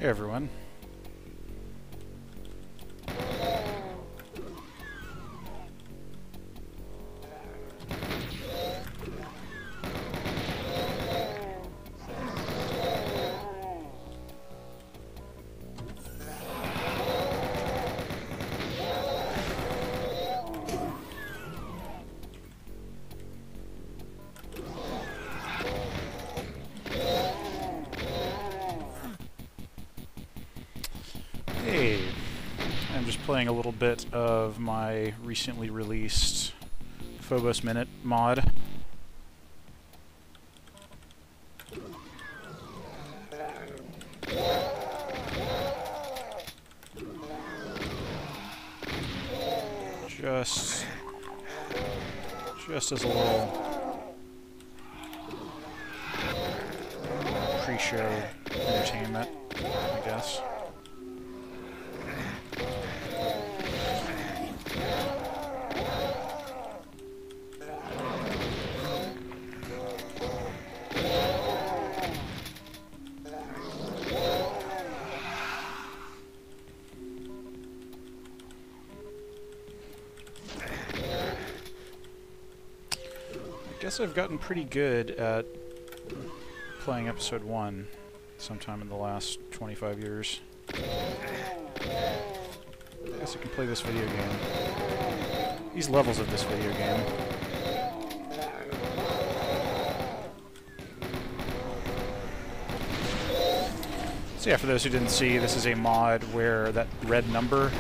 Hey everyone. Hey, I'm just playing a little bit of my recently released Phobos Minute Mod. Just as a little pre-show entertainment, I guess. I guess I've gotten pretty good at playing episode 1 sometime in the last 25 years. I guess I can play this video game. These levels of this video game. So yeah, for those who didn't see, this is a mod where that red number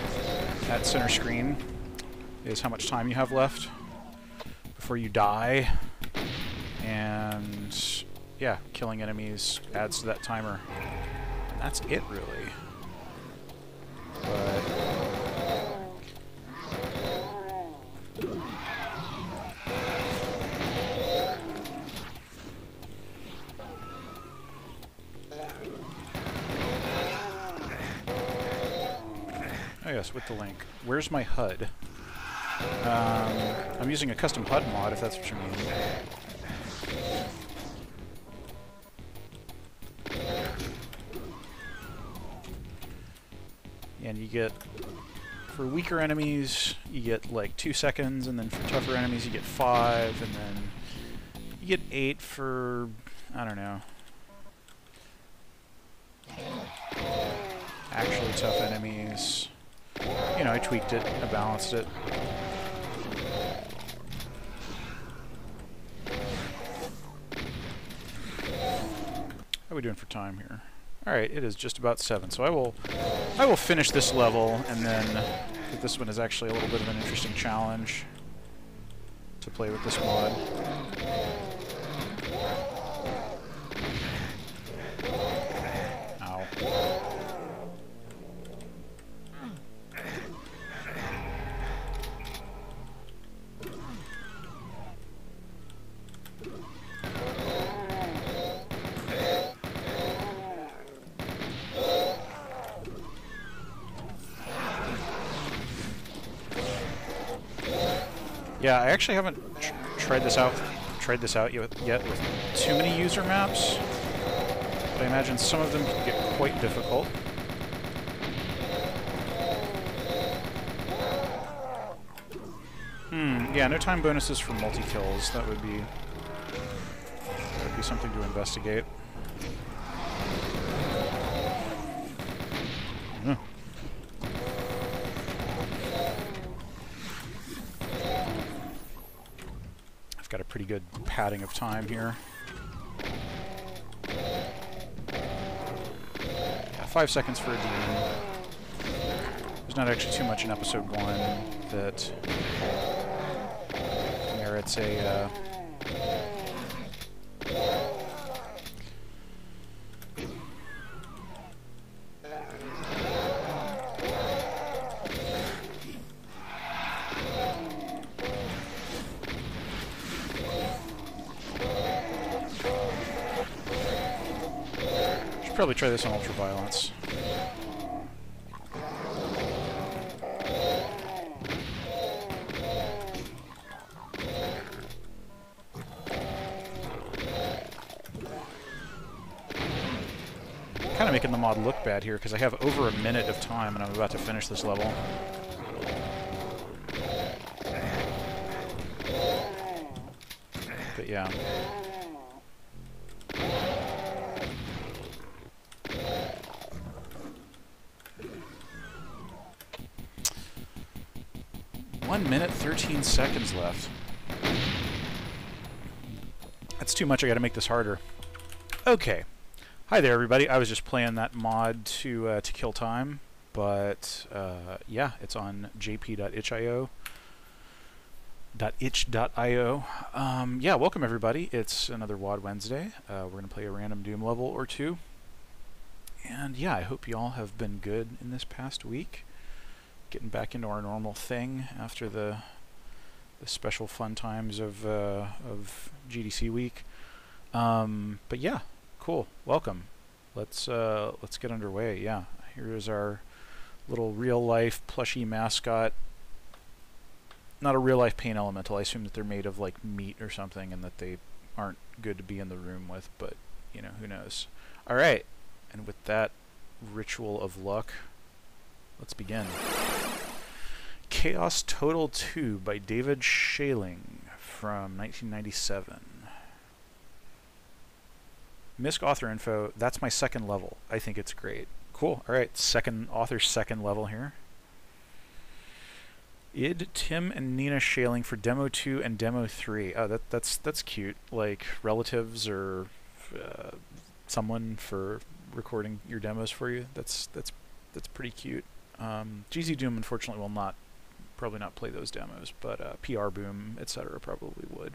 at center screen is how much time you have left before you die. And yeah, killing enemies adds to that timer. And that's it, really. But oh yes, with the link. Where's my HUD? I'm using a custom HUD mod, if that's what you mean. And you get, for weaker enemies, you get like 2 seconds, and then for tougher enemies you get 5, and then you get 8 for, I don't know, actually tough enemies. You know, I tweaked it, I balanced it. How are we doing for time here? Alright, it is just about 7, so I will finish this level, and then this one is actually a little bit of an interesting challenge to play with this mod. Ow. Yeah, I actually haven't tried this out yet with too many user maps, but I imagine some of them can get quite difficult. Yeah, no time bonuses for multi-kills. That would be something to investigate. Got a pretty good padding of time here. Yeah, 5 seconds for a demon. There's not actually too much in episode 1 that merits a probably try this on ultraviolence. kind of making the mod look bad here because I have over a minute of time and I'm about to finish this level. But yeah. One minute, 13 seconds left. That's too much. I got to make this harder. Okay. Hi there, everybody. I was just playing that mod to kill time, but yeah, it's on jp.itch.io. .itch.io. Yeah, welcome everybody. It's another WAD Wednesday. We're going to play a random Doom level or two. And yeah, I hope you all have been good in this past week. Getting back into our normal thing after the special fun times of GDC week. But yeah, cool. Welcome. Let's get underway. Yeah, here is our little real life plushy mascot. Not a real life paint elemental. I assume that they're made of like meat or something, and that they aren't good to be in the room with. But you know, who knows? All right, and with that ritual of luck, let's begin. Chaos Total 2 by David Schaeling from 1997. Misc author info. That's my second level. I think it's great. Cool. All right, author's second level here. Id, Tim, and Nina Schaeling for Demo 2 and Demo 3. Oh, that's cute. Like relatives or someone for recording your demos for you. That's pretty cute. GZ Doom unfortunately will probably not play those demos, but PR Boom, etc. probably would.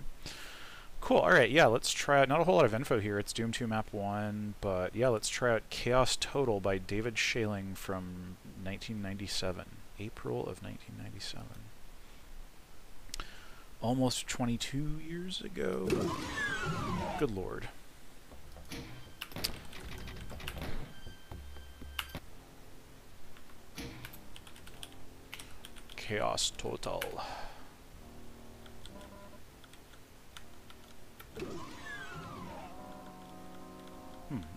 Cool. All right. Yeah, let's try out. Not a whole lot of info here. It's Doom 2 Map 1, but yeah, let's try out Chaos Total by David Schaeling from 1997. April of 1997. Almost 22 years ago. Good lord. Chaos Total.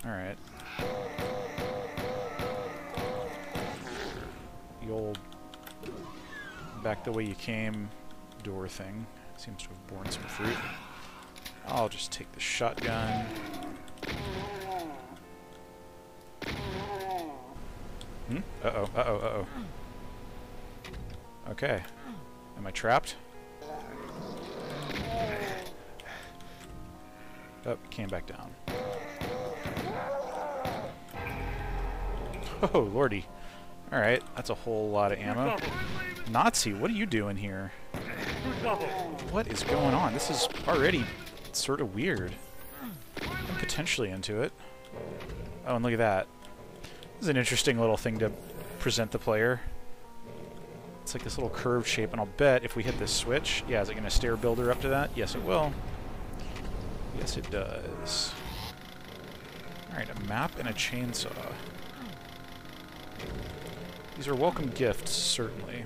Alright. The old back the way you came door thing seems to have borne some fruit. I'll just take the shotgun. Uh-oh, uh-oh, uh-oh. Okay. Am I trapped? Oh, came back down. Oh, lordy. Alright, that's a whole lot of ammo. Nazi, what are you doing here? What is going on? This is already sort of weird. I'm potentially into it. Oh, and look at that. This is an interesting little thing to present the player. It's like this little curved shape, and I'll bet if we hit this switch... Yeah, is it going to stair builder up to that? Yes, it will. Yes, it does. Alright, a map and a chainsaw. These are welcome gifts, certainly.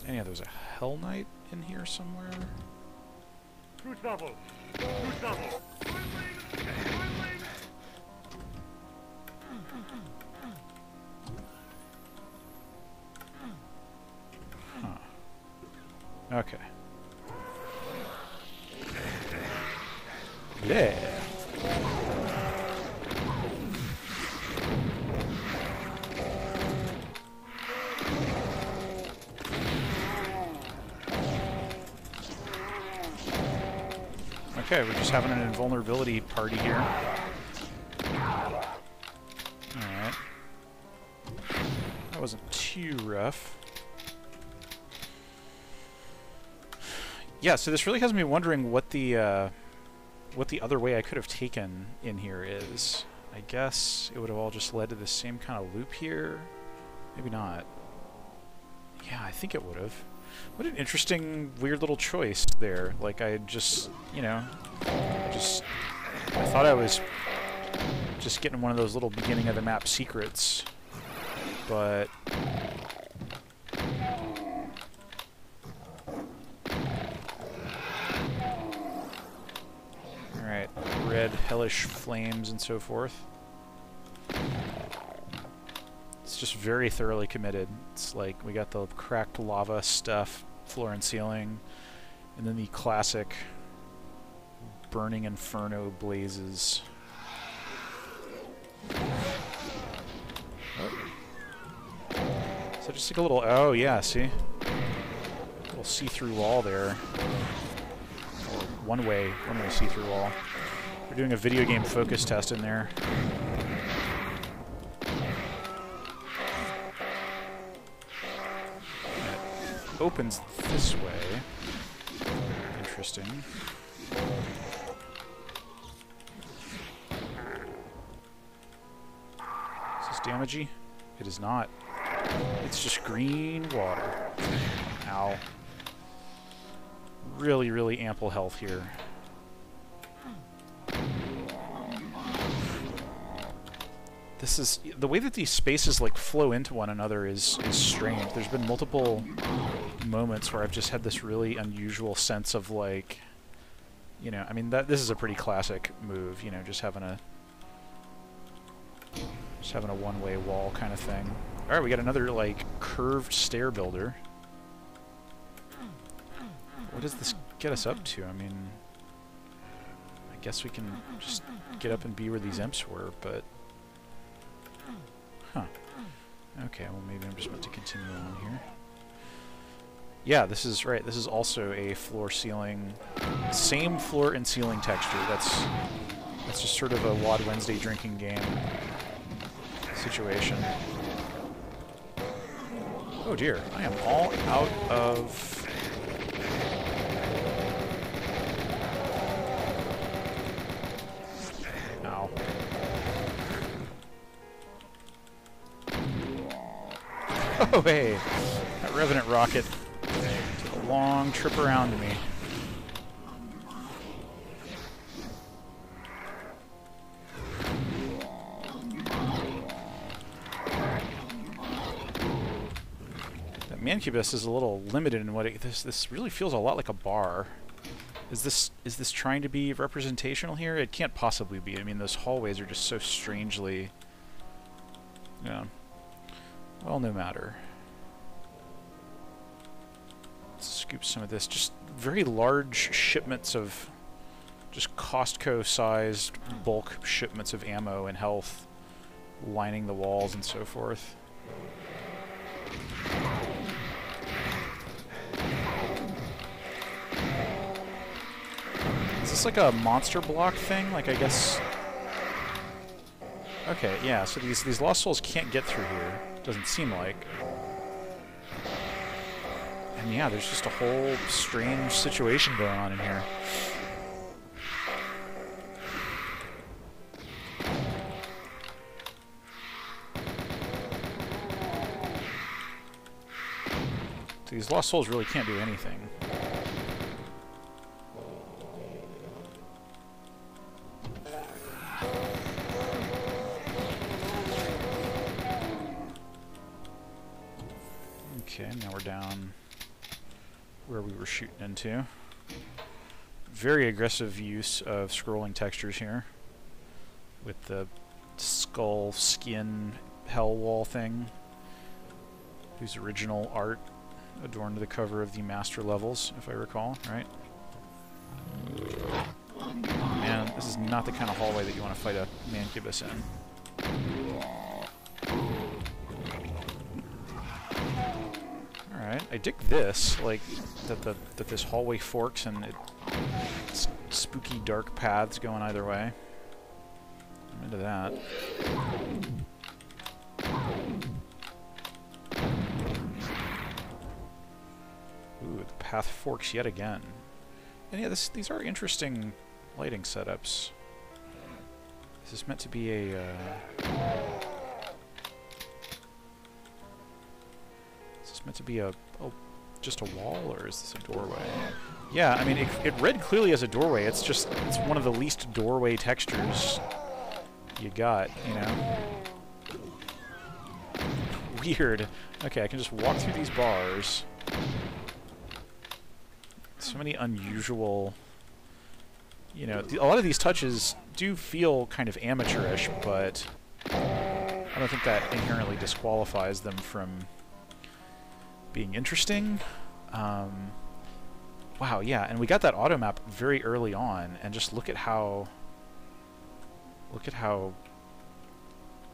And yeah, there's a Hell Knight in here somewhere. Huh. Okay. Yeah. Okay, we're just having an invulnerability party here. Alright. That wasn't too rough. Yeah, so this really has me wondering what the other way I could have taken in here is. I guess it would have all just led to the same kind of loop here. Maybe not. Yeah, I think it would have. What an interesting, weird little choice there. Like, I just, you know, I thought I was just getting one of those little beginning of the map secrets, but... red hellish flames and so forth. It's just very thoroughly committed. It's like we got the cracked lava stuff, floor and ceiling, and then the classic burning inferno blazes. So just like a little, oh yeah, see? A little see-through wall there. Or one-way see-through wall. We're doing a video game focus test in there. It opens this way. Interesting. Is this damagey? It is not. It's just green water. Ow. Really, really ample health here. This is... the way that these spaces, like, flow into one another is strange. There's been multiple moments where I've just had this really unusual sense of, like... You know, I mean, this is a pretty classic move, you know, just having a one-way wall kind of thing. Alright, we got another, like, curved stair builder. What does this get us up to? I mean... I guess we can just get up and be where these imps were, but... Huh. Okay, well maybe I'm just meant to continue on here. Yeah, this is right. This is also a floor-ceiling... Same floor and ceiling texture. That's just sort of a WAD Wednesday drinking game situation. Oh dear, I am all out of... Ow. Oh hey, that Revenant rocket took a long trip around me. Mancubus is a little limited in what it... This really feels a lot like a bar. Is this trying to be representational here? It can't possibly be. I mean, those hallways are just so strangely... Yeah. Well, no matter. Let's scoop some of this. Just very large shipments of... just Costco-sized bulk shipments of ammo and health lining the walls and so forth. Is this like a monster block thing? Like, I guess... Okay, yeah, so these Lost Souls can't get through here. Doesn't seem like. And yeah, there's just a whole strange situation going on in here. So these Lost Souls really can't do anything. Okay, now we're down where we were shooting into. Very aggressive use of scrolling textures here with the skull skin hell wall thing, whose original art adorned the cover of the master levels, if I recall, right? Man, this is not the kind of hallway that you want to fight a Mancubus in. Alright, I dig this, like, that this hallway forks and it's spooky dark paths going either way. I'm into that. Ooh, the path forks yet again. And yeah, these are interesting lighting setups. Is this meant to be a... Is this meant to be just a wall, or is this a doorway? Yeah, I mean, it read clearly as a doorway. It's one of the least doorway textures you got, you know? Weird. Okay, I can just walk through these bars. So many unusual you know, a lot of these touches do feel kind of amateurish, but I don't think that inherently disqualifies them from being interesting. Wow, yeah, and we got that auto map very early on, and just look at how,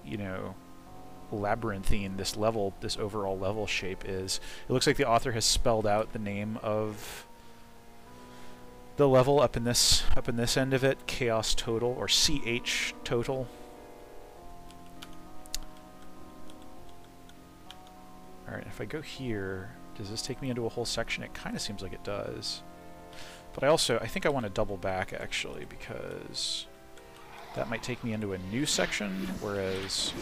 you know, labyrinthine this level, this overall level shape is. It looks like the author has spelled out the name of the level up in this end of it, Chaos Total, or CH Total. Alright, if I go here, does this take me into a whole section? It kind of seems like it does. But I think I want to double back, actually, because that might take me into a new section, whereas...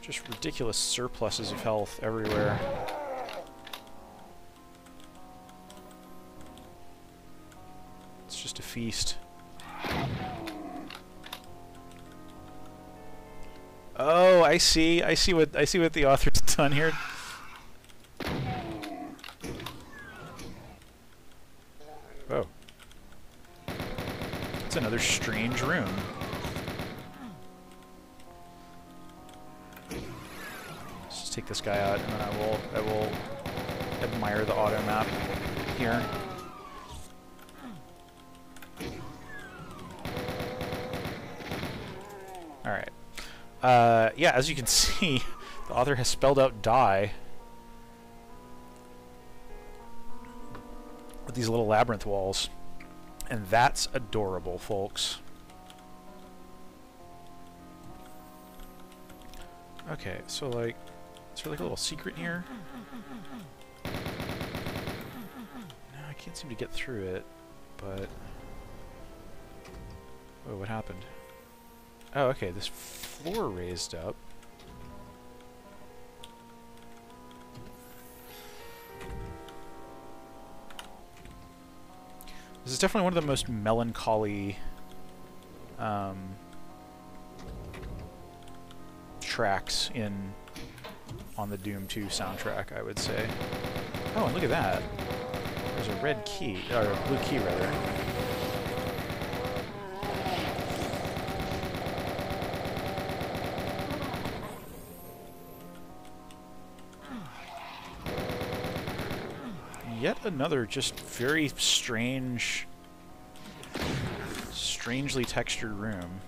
just ridiculous surpluses of health everywhere. It's just a feast. Oh, I see. I see what the author's done here. Oh. It's another strange room. Let's just take this guy out, and then I will admire the auto map here. All right. Yeah, as you can see, the author has spelled out die with these little labyrinth walls, and that's adorable, folks. Okay, so like, is there like a little secret here? No, I can't seem to get through it, but... Oh, what happened? Oh, okay, this floor raised up. This is definitely one of the most melancholy tracks on the Doom 2 soundtrack, I would say. Oh, and look at that. There's a red key, or a blue key, rather. Yet another just very strange, strangely textured room.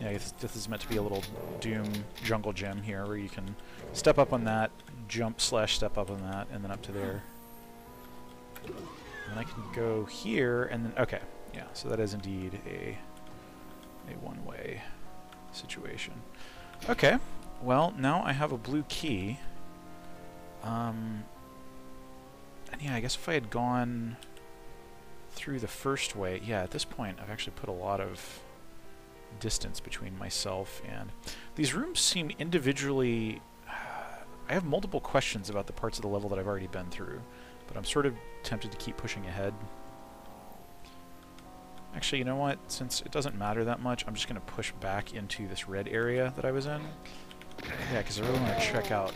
Yeah, this is meant to be a little Doom jungle gym here, where you can step up on that, jump / step up on that, and then up to there. And I can go here, and then, okay, yeah, so that is indeed a one-way situation. Okay, well, now I have a blue key. And yeah, I guess if I had gone through the first way, yeah, at this point I've actually put a lot of distance between myself and... These rooms seem individually... I have multiple questions about the parts of the level that I've already been through, but I'm sort of tempted to keep pushing ahead. Actually, you know what? Since it doesn't matter that much, I'm just going to push back into this red area that I was in. Yeah, because I really want to check out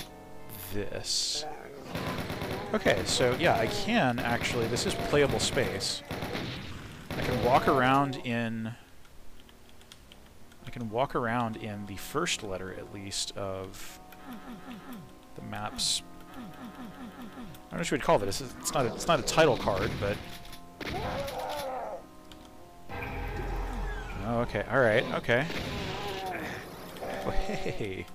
this. Okay, so yeah, I can actually... This is playable space. I can walk around in... the first letter, at least, of the map's... I don't know what you would call it. It's not a title card, but... Oh, okay. All right. Okay. Oh, hey.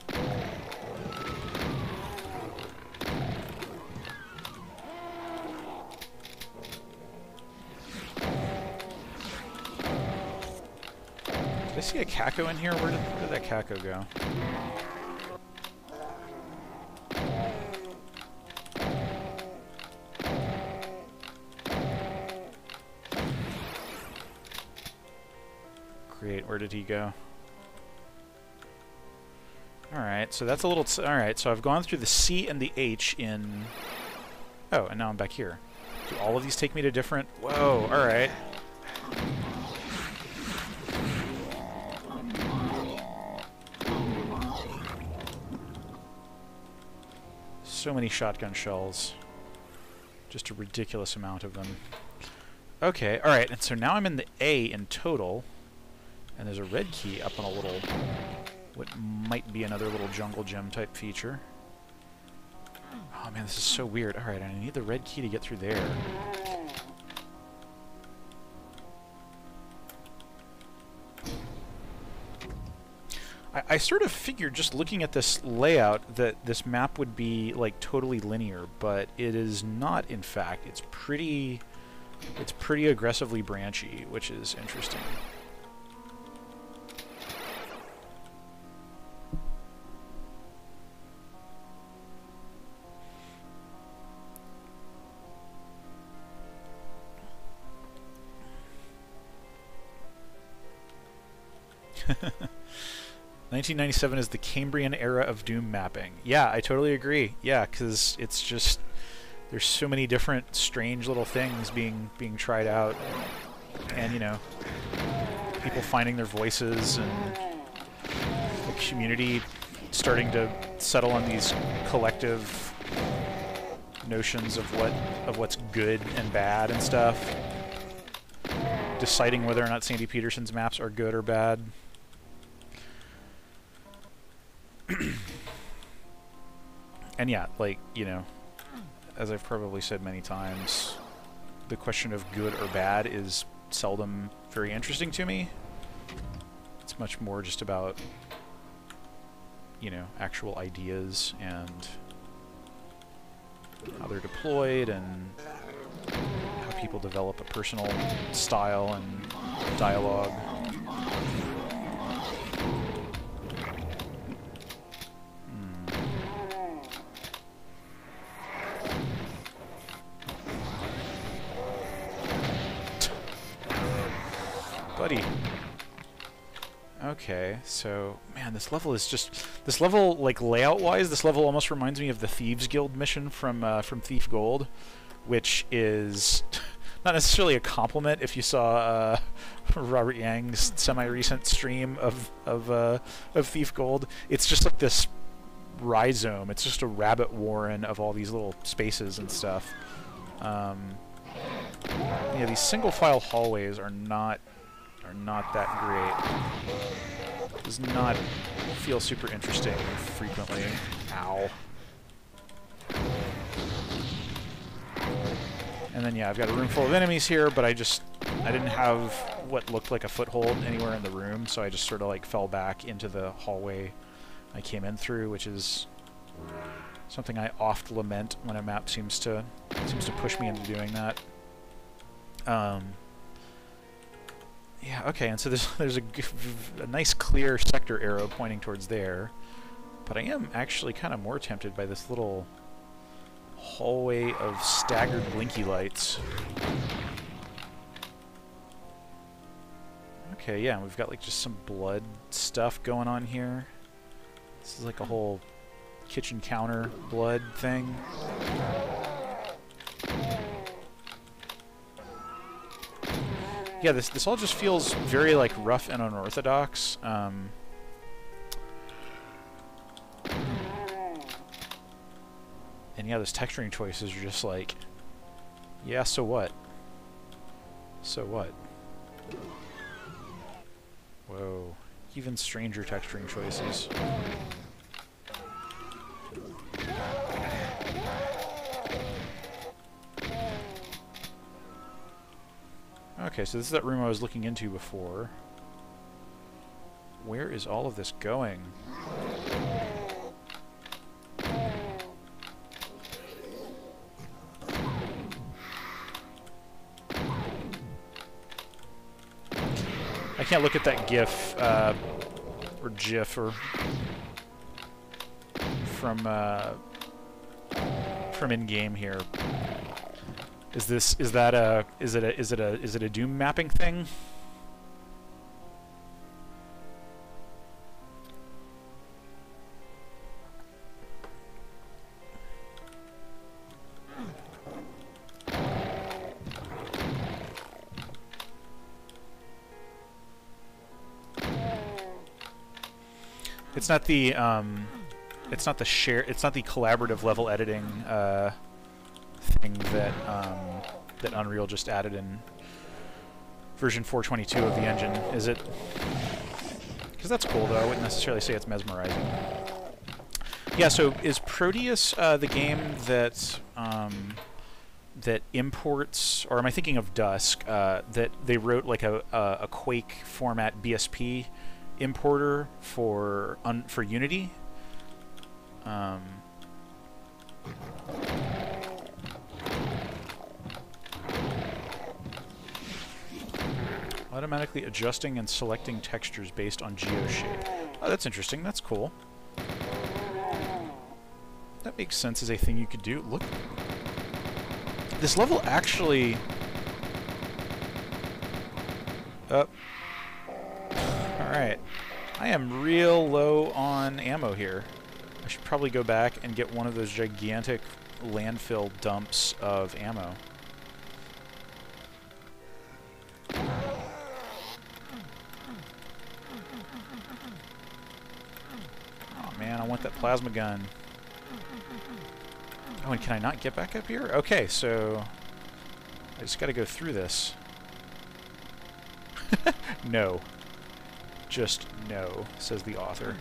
Did I see a Caco in here? Where did that Caco go? Great, where did he go? Alright, so that's a little... Alright, so I've gone through the C and the H in... Oh, and now I'm back here. Do all of these take me to different... Whoa, alright. So many shotgun shells. Just a ridiculous amount of them. Okay, alright, and so now I'm in the A in total, and there's a red key up on a little, what might be another little jungle gem type feature. Oh man, this is so weird. Alright, I need the red key to get through there. I sort of figured, just looking at this layout, that this map would be, like, totally linear, but it is not, in fact. It's pretty aggressively branchy, which is interesting. "1997 is the Cambrian era of Doom mapping." Yeah, I totally agree. Yeah, because it's just, there's so many different strange little things being tried out, and you know, people finding their voices, and the community starting to settle on these collective notions of what's good and bad and stuff, deciding whether or not Sandy Peterson's maps are good or bad. And yeah, like, you know, as I've probably said many times, the question of good or bad is seldom very interesting to me. It's much more just about, you know, actual ideas and how they're deployed and how people develop a personal style and dialogue. Buddy. Okay, so, man, this level is just... This level, like, layout-wise, this level almost reminds me of the Thieves Guild mission from Thief Gold, which is not necessarily a compliment if you saw Robert Yang's semi-recent stream of Thief Gold. It's just like this rhizome. It's just a rabbit warren of all these little spaces and stuff. Yeah, these single-file hallways are not that great. Does not feel super interesting frequently. Ow. And then yeah, I've got a room full of enemies here, but I didn't have what looked like a foothold anywhere in the room, so I just sort of like fell back into the hallway I came in through, which is something I oft lament when a map seems to push me into doing that. Yeah, okay, and so there's a nice clear sector arrow pointing towards there, but I am actually kind of more tempted by this little hallway of staggered blinky lights. Okay, yeah, we've got like just some blood stuff going on here. This is like a whole kitchen counter blood thing. Yeah, this all just feels very like rough and unorthodox. And yeah, those texturing choices are just like, yeah, so what? So what? Whoa, even stranger texturing choices. Okay, so this is that room I was looking into before. Where is all of this going? I can't look at that GIF, or GIF, or from in-game here. Is it a Doom mapping thing? It's not the it's not the collaborative level editing thing that that Unreal just added in version 4.22 of the engine, is it? Because that's cool, though. I wouldn't necessarily say it's mesmerizing. Yeah, so is Proteus the game that that imports, or am I thinking of Dusk, that they wrote like a Quake format BSP importer for Unity? Automatically adjusting and selecting textures based on geoshape. Oh, that's interesting. That's cool. That makes sense as a thing you could do. Look. This level actually... Oh. Alright. I am real low on ammo here. I should probably go back and get one of those gigantic landfill dumps of ammo. Oh man, I want that plasma gun. Oh, and can I not get back up here? Okay, so I just gotta go through this. No. Just no, says the author.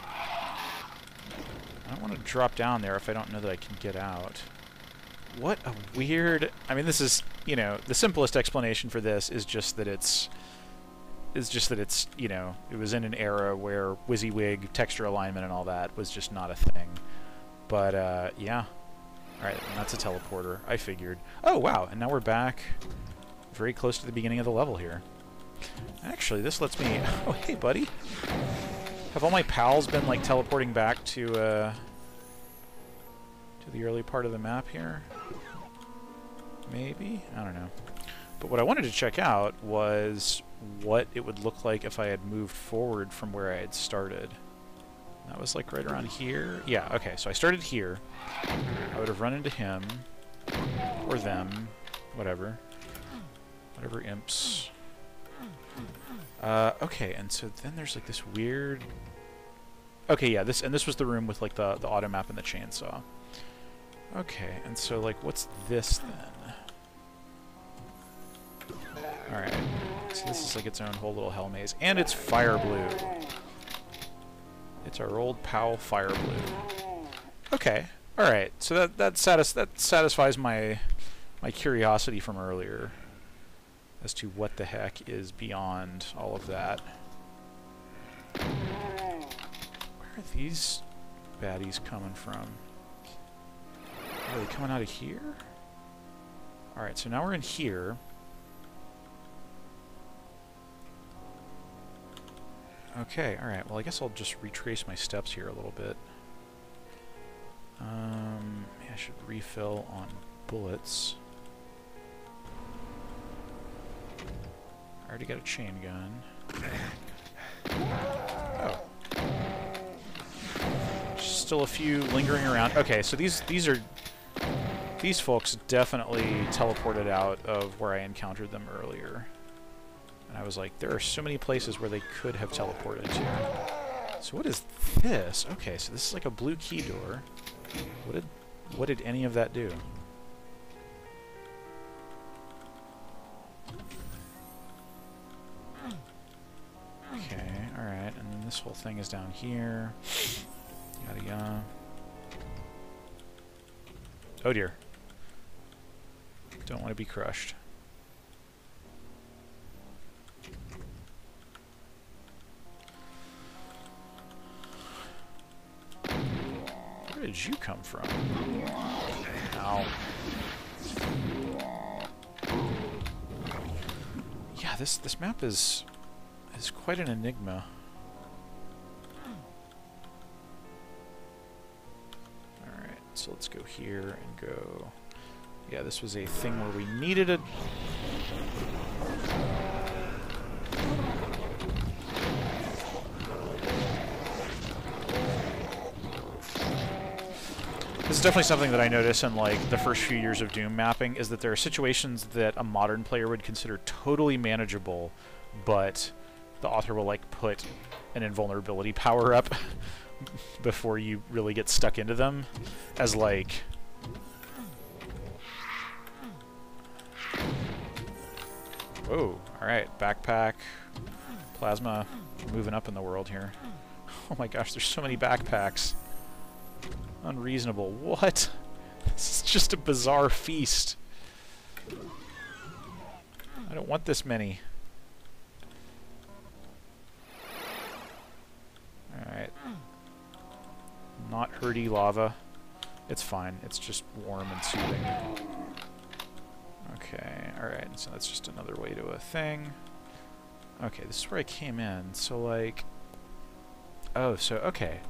I don't want to drop down there if I don't know that I can get out. What a weird... I mean, this is, you know, the simplest explanation for this is just that it's... you know, it was in an era where WYSIWYG, texture alignment and all that was just not a thing. But, yeah. Alright, and that's a teleporter. I figured. Oh, wow, and now we're back very close to the beginning of the level here. Actually, this lets me... Oh, hey, buddy. Have all my pals been, like, teleporting back to the early part of the map here? Maybe? I don't know. But what I wanted to check out was what it would look like if I had moved forward from where I had started. That was, like, right around here? Yeah, okay, so I started here. I would have run into him. Or them. Whatever. Whatever imps... okay, and so then there's like this weird... Okay, yeah, this was the room with like the auto map and the chainsaw. Okay, and so like what's this then? Alright, so this is like its own whole little hell maze. And it's fire blue. It's our old pal fire blue. Okay, alright, so that satisfies my curiosity from earlier as to what the heck is beyond all of that. Where are these baddies coming from? Are they coming out of here? Alright, so now we're in here. Okay, alright, well I guess I'll just retrace my steps here a little bit. I should refill on bullets. I already got a chain gun. Oh. Still a few lingering around. Okay, so these folks definitely teleported out of where I encountered them earlier. And I was like, there are so many places where they could have teleported to. So what is this? Okay, so this is like a blue key door. What did any of that do? Okay, alright, and then this whole thing is down here. Yada yada. Oh dear. Don't want to be crushed. Where did you come from? Ow. Yeah, this map is quite an enigma. Alright, so let's go here and go... Yeah, this was a thing where we needed a... This is definitely something that I notice in like the first few years of Doom mapping, is that there are situations that a modern player would consider totally manageable, but the author will like put an invulnerability power up before you really get stuck into them, as like... Whoa, alright, backpack, plasma, moving up in the world here. Oh my gosh, there's so many backpacks. Unreasonable. What? This is just a bizarre feast. I don't want this many. Alright. Not hurty lava. It's fine. It's just warm and soothing. Okay, alright. So that's just another way to a thing. Okay, this is where I came in. So, like... Oh, so, okay.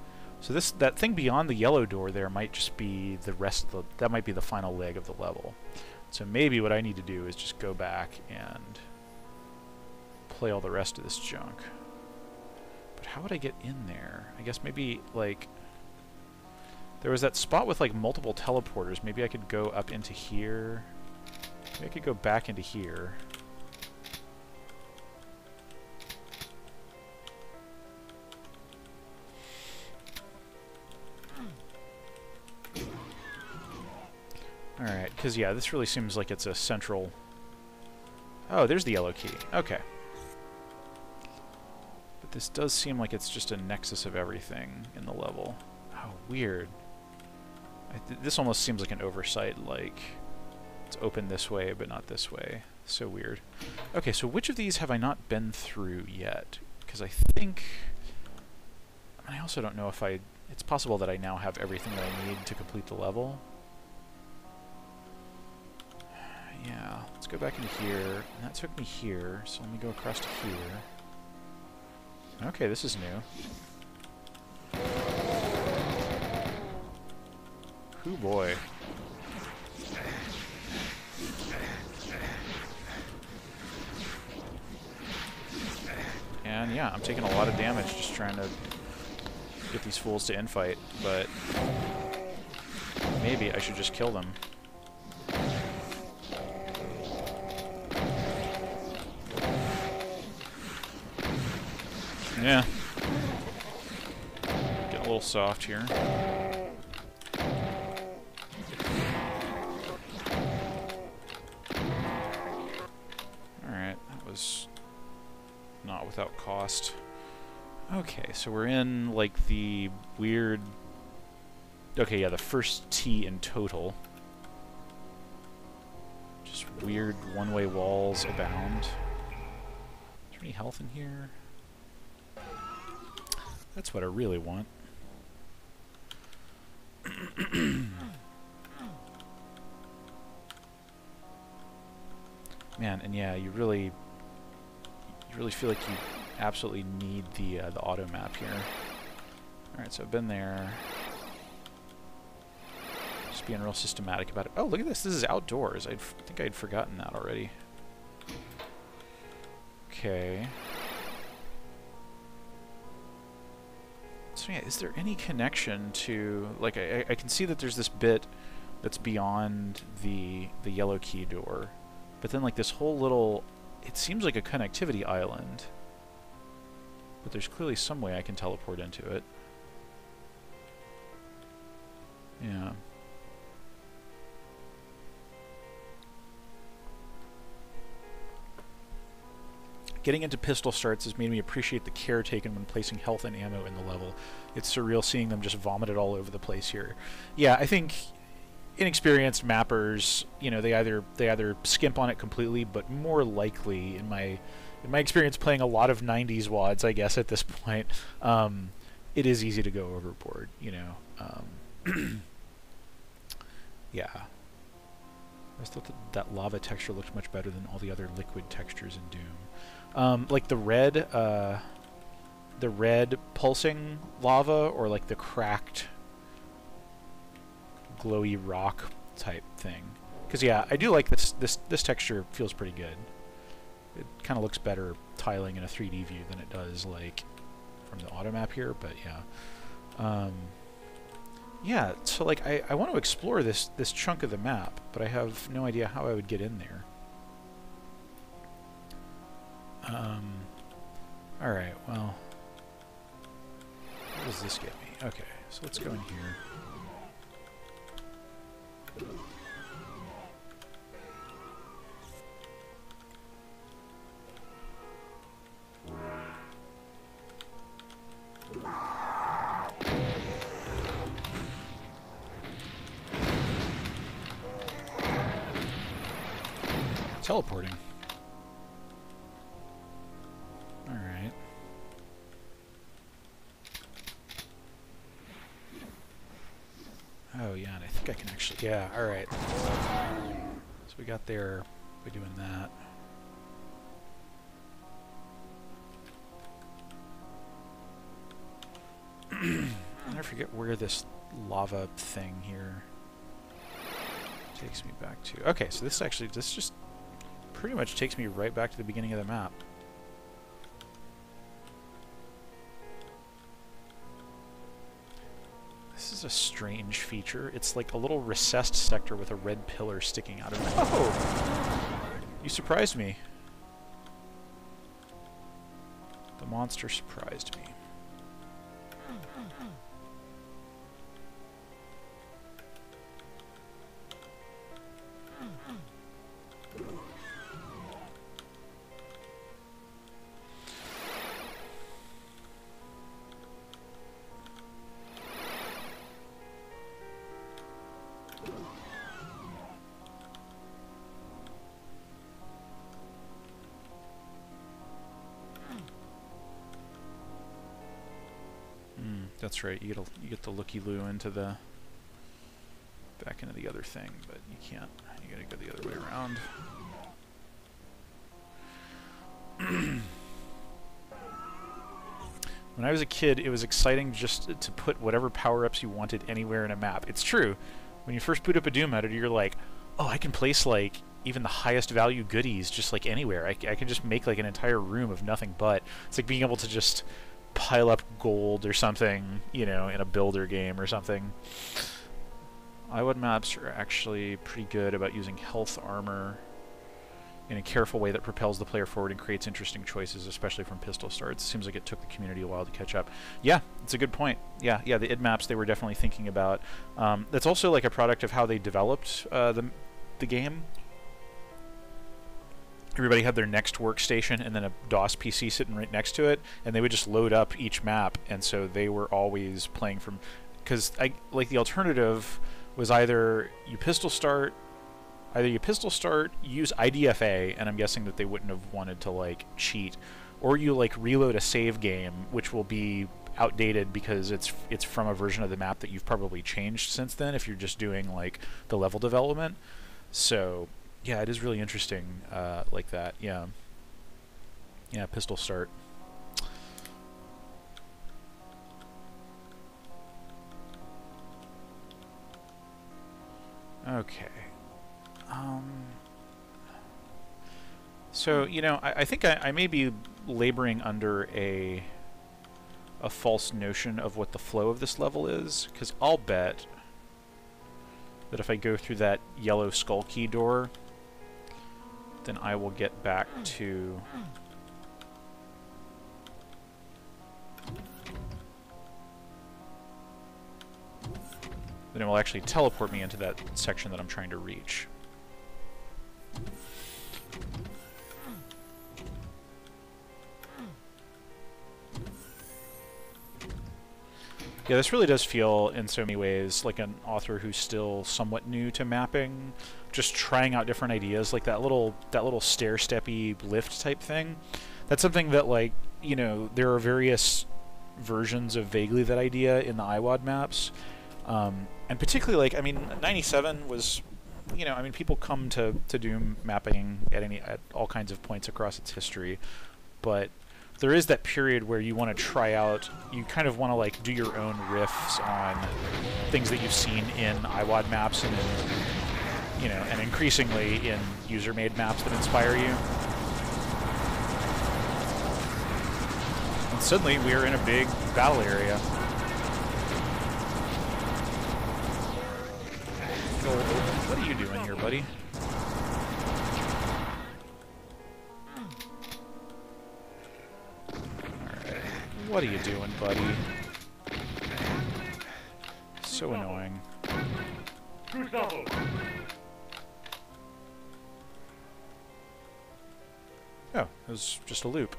So that thing beyond the yellow door there might just be the rest of the... That might be the final leg of the level. So maybe what I need to do is just go back and play all the rest of this junk. But how would I get in there? I guess maybe, like... There was that spot with, like, multiple teleporters. Maybe I could go up into here. Maybe I could go back into here. Alright, because, yeah, this really seems like it's a central... Oh, there's the yellow key. Okay. But this does seem like it's just a nexus of everything in the level. Oh, weird. This almost seems like an oversight, like... It's open this way, but not this way. So weird. Okay, so which of these have I not been through yet? Because I think... I also don't know if I... It's possible that I now have everything that I need to complete the level. Yeah, let's go back into here. And that took me here, so let me go across to here. Okay, this is new. Hoo boy. And yeah, I'm taking a lot of damage just trying to get these fools to infight, but maybe I should just kill them. Yeah. Getting a little soft here. Alright, that was not without cost. Okay, so we're in, like, the weird... Okay, yeah, the first T in total. Just weird one-way walls abound. Is there any health in here? That's what I really want. Man, and yeah, you really feel like you absolutely need the auto map here. All right, so I've been there. Just being real systematic about it. Oh, look at this! This is outdoors. I think I'd forgotten that already. Okay. So yeah, is there any connection to, like, I can see that there's this bit that's beyond the yellow key door, but then, like, this whole little, it seems like a connectivity island, but there's clearly some way I can teleport into it. Yeah. Getting into pistol starts has made me appreciate the care taken when placing health and ammo in the level. It's surreal seeing them just vomit it all over the place here. Yeah, I think inexperienced mappers, you know, they either skimp on it completely, but more likely, in my experience playing a lot of 90s WADs, I guess at this point, it is easy to go overboard, you know. Yeah. I just thought that lava texture looked much better than all the other liquid textures in Doom. Like the red pulsing lava, or like the cracked glowy rock type thing. Because yeah, I do like this texture. Feels pretty good. It kind of looks better tiling in a 3D view than it does like from the auto map here. But yeah, yeah. So like I want to explore this chunk of the map, but I have no idea how I would get in there. All right. Well, what does this get me? Okay, so let's go in here. Teleporting. Alright. Oh yeah, and I think I can actually... Yeah, alright. So we got there by doing that. I forget where this lava thing here takes me back to. Okay, so this just pretty much takes me right back to the beginning of the map. This is a strange feature. It's like a little recessed sector with a red pillar sticking out of it. Oh! You surprised me. The monster surprised me. That's right. You get the looky-loo into the back into the other thing, but you can't. You gotta go the other way around. When I was a kid, it was exciting just to put whatever power-ups you wanted anywhere in a map. It's true. When you first boot up a Doom editor, you're like, oh, I can place like even the highest value goodies just like anywhere. I can just make like an entire room of nothing but. It's like being able to just pile up gold or something, you know, in a builder game or something. WAD maps are actually pretty good about using health armor in a careful way that propels the player forward and creates interesting choices, especially from pistol starts. Seems like it took the community a while to catch up. Yeah, it's a good point. Yeah, the id maps they were definitely thinking about. That's also like a product of how they developed the game. Everybody had their next workstation and then a DOS PC sitting right next to it, and they would just load up each map, and so they were always playing from... Because like the alternative was either you pistol start, use IDFA, and I'm guessing that they wouldn't have wanted to like cheat, or you like reload a save game, which will be outdated because it's from a version of the map that you've probably changed since then if you're just doing like the level development. So yeah, it is really interesting like that. Yeah, pistol start. Okay. So, you know, I think I may be laboring under a false notion of what the flow of this level is, because I'll bet that if I go through that yellow skull key door, then I will get back to... Then it will actually teleport me into that section that I'm trying to reach. Yeah, this really does feel, in so many ways, like an author who's still somewhat new to mapping, just trying out different ideas, like that little stair-steppy lift type thing. That's something that, like, you know, there are various versions of vaguely that idea in the WAD maps. And particularly, like, I mean, 97 was, you know, I mean, people come to Doom mapping at all kinds of points across its history, but there is that period where you want to try out, you kind of want to, like, do your own riffs on things that you've seen in WAD maps and in, you know, and increasingly in user-made maps that inspire you. And suddenly we're in a big battle area. What are you doing here, buddy? Alright. What are you doing, buddy? So annoying. Oh, it was just a loop.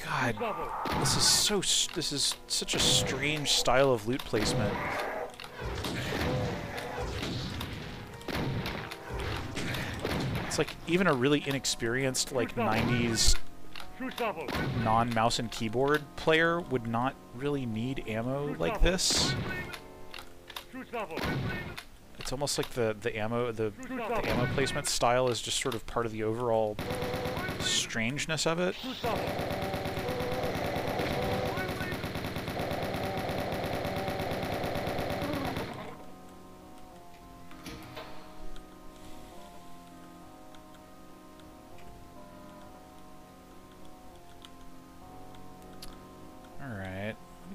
God, this is such a strange style of loot placement. It's like even a really inexperienced like 90s non-mouse and keyboard player would not really need ammo like this. It's almost like the ammo placement style is just sort of part of the overall strangeness of it.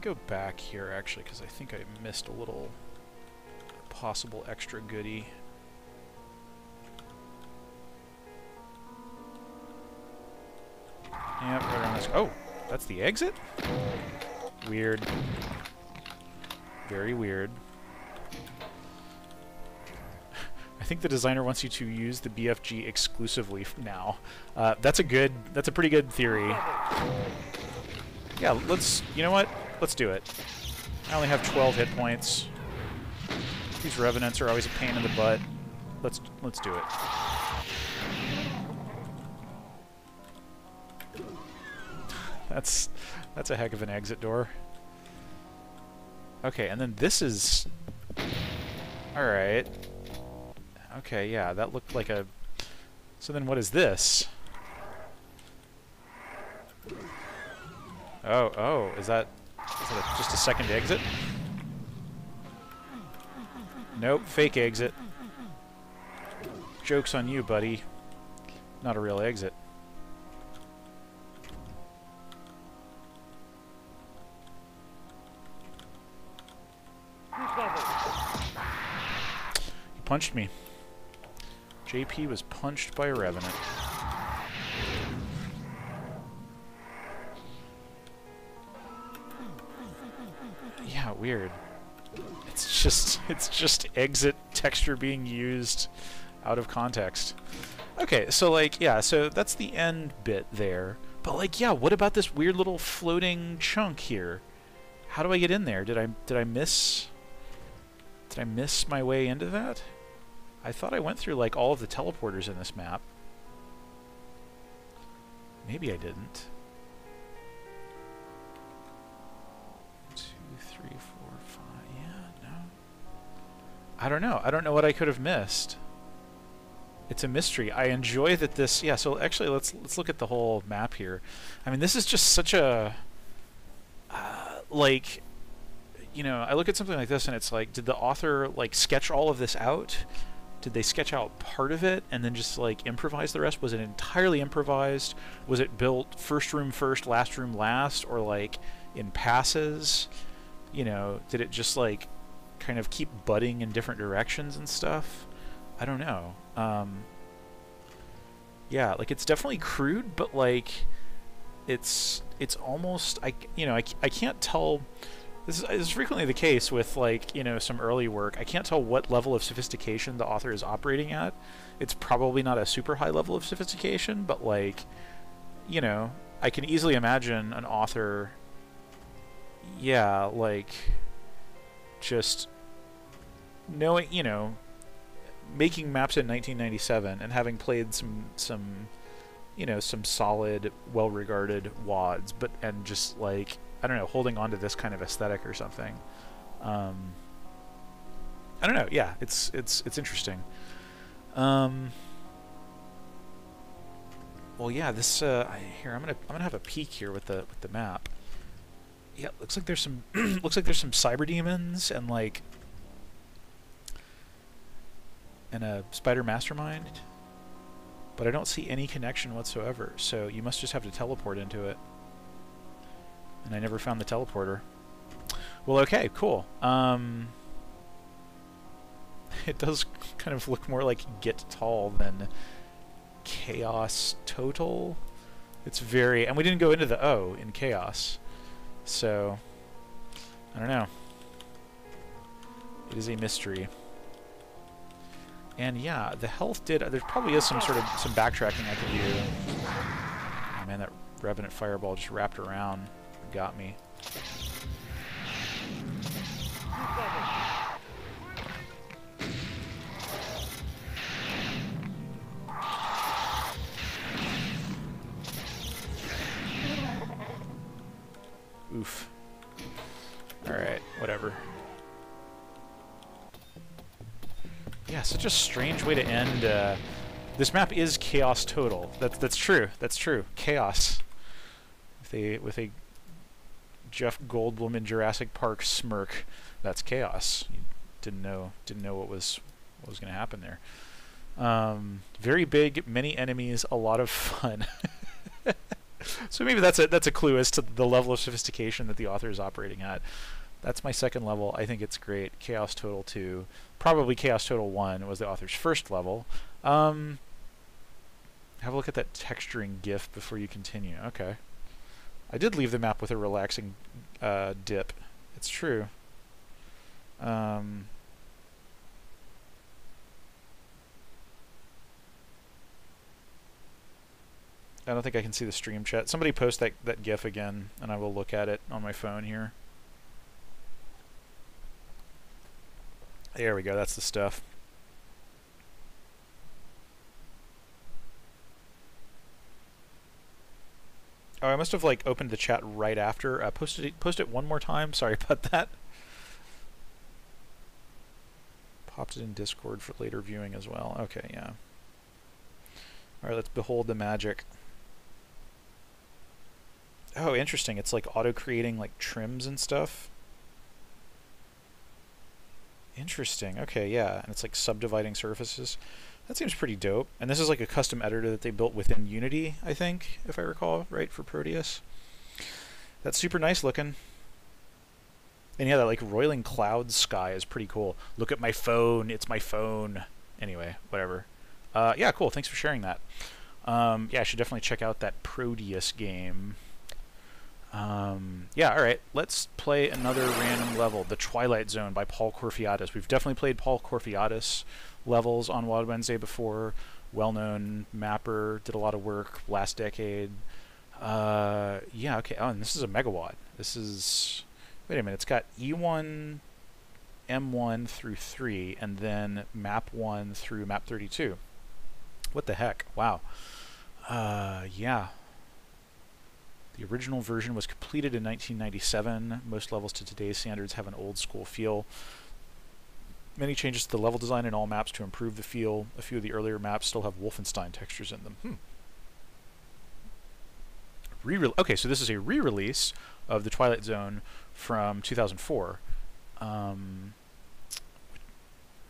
Go back here actually, because I think I missed a little possible extra goodie. Yep, right around this. Oh, that's the exit? Weird. Very weird. I think the designer wants you to use the BFG exclusively now. That's a pretty good theory. Yeah, you know what? Let's do it. I only have 12 hit points. These revenants are always a pain in the butt. Let's do it. That's a heck of an exit door. Okay, and then this is... Alright. Okay, yeah, that looked like a... So then what is this? Oh, is that just a second exit? Nope, fake exit. Joke's on you, buddy. Not a real exit. He punched me. JP was punched by a revenant. Yeah, weird. It's just exit texture being used out of context. Okay, so like, yeah, so that's the end bit there. But like, yeah, what about this weird little floating chunk here? How do I get in there? Did I miss my way into that? I thought I went through like all of the teleporters in this map. Maybe I didn't. 2, 3, 4, 5. Yeah, no. I don't know. I don't know what I could have missed. It's a mystery. I enjoy that this... Yeah, so actually let's look at the whole map here. I mean, this is just such a... like, you know, I look at something like this and it's like, did the author, like, sketch all of this out? Did they sketch out part of it and then just, like, improvise the rest? Was it entirely improvised? Was it built first room first, last room last? Or, like, in passes? You know, did it just, like, kind of keep budding in different directions and stuff? I don't know. Yeah, like, it's definitely crude, but, like, it's almost, I can't tell. This is frequently the case with, like, you know, some early work. I can't tell what level of sophistication the author is operating at. It's probably not a super high level of sophistication, but, like, you know, I can easily imagine an author, yeah, like, just knowing, you know, making maps in 1997 and having played some you know, some solid, well-regarded WADs, and just, like, I don't know, holding on to this kind of aesthetic or something. I don't know. Yeah, it's interesting. Well, yeah, this here I'm gonna have a peek here with the map. Yeah, looks like there's some looks like there's some cyber demons and, like, and a spider mastermind, but I don't see any connection whatsoever. So you must just have to teleport into it. And I never found the teleporter. Well, okay, cool. It does kind of look more like Get Tall than Chaos Total. It's very... And we didn't go into the O in Chaos. So, I don't know. It is a mystery. And yeah, the health did... There probably is some backtracking I could do. Oh man, that Revenant Fireball just wrapped around and got me. Oof. Alright, whatever. Yeah, such a strange way to end. This map is chaos total. That's true. That's true. Chaos. With a Jeff Goldblum in Jurassic Park smirk. That's chaos. You didn't know what was going to happen there. Very big, many enemies, a lot of fun. So maybe that's a clue as to the level of sophistication that the author is operating at. That's my second level. I think it's great. Chaos Total 2. Probably Chaos Total 1 was the author's first level. Have a look at that texturing GIF before you continue. Okay. I did leave the map with a relaxing dip. It's true. I don't think I can see the stream chat. Somebody post that GIF again, and I will look at it on my phone here. There we go, that's the stuff. Oh, I must have like opened the chat right after. Post it one more time. Sorry about that. Popped it in Discord for later viewing as well. Okay, yeah. All right, let's behold the magic. Oh, interesting. It's like auto-creating like trims and stuff. Interesting. Okay, yeah. And it's like subdividing surfaces. That seems pretty dope. And this is like a custom editor that they built within Unity, I think, if I recall, right, for Proteus. That's super nice looking. And yeah, that like roiling cloud sky is pretty cool. Look at my phone. It's my phone. Anyway, whatever. Yeah, cool. Thanks for sharing that. Yeah, I should definitely check out that Proteus game. Yeah, alright, let's play another random level, the Twilight Zone by Paul Corfiatis. We've definitely played Paul Corfiatis levels on WAD Wednesday before. Well-known mapper, did a lot of work last decade. Yeah, okay, oh, and this is a megawatt. This is... Wait a minute, it's got E1, M1 through 3, and then map 1 through map 32. What the heck? Wow. Yeah. The original version was completed in 1997. Most levels to today's standards have an old school feel. Many changes to the level design in all maps to improve the feel. A few of the earlier maps still have Wolfenstein textures in them. Okay, so this is a re-release of the Twilight Zone from 2004.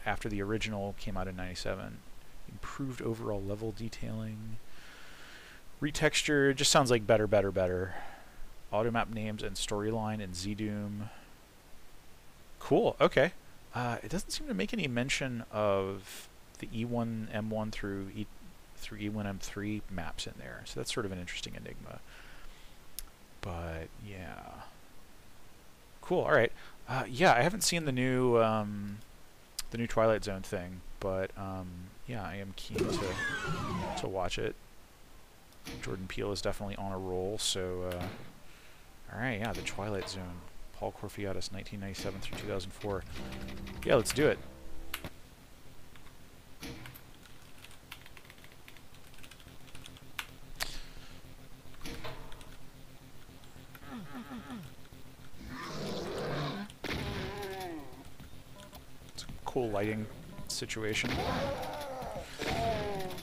After the original came out in 97. Improved overall level detailing. Retexture just sounds like better. Automap names and storyline in ZDoom. Cool, okay. It doesn't seem to make any mention of the E1, M1 through E1, M3 maps in there. So that's sort of an interesting enigma. But yeah. Cool, alright. Yeah, I haven't seen the new Twilight Zone thing, but yeah, I am keen to watch it. Jordan Peele is definitely on a roll, so alright, yeah, the Twilight Zone. Paul Corfiatis, 1997 through 2004. Yeah, let's do it. It's a cool lighting situation.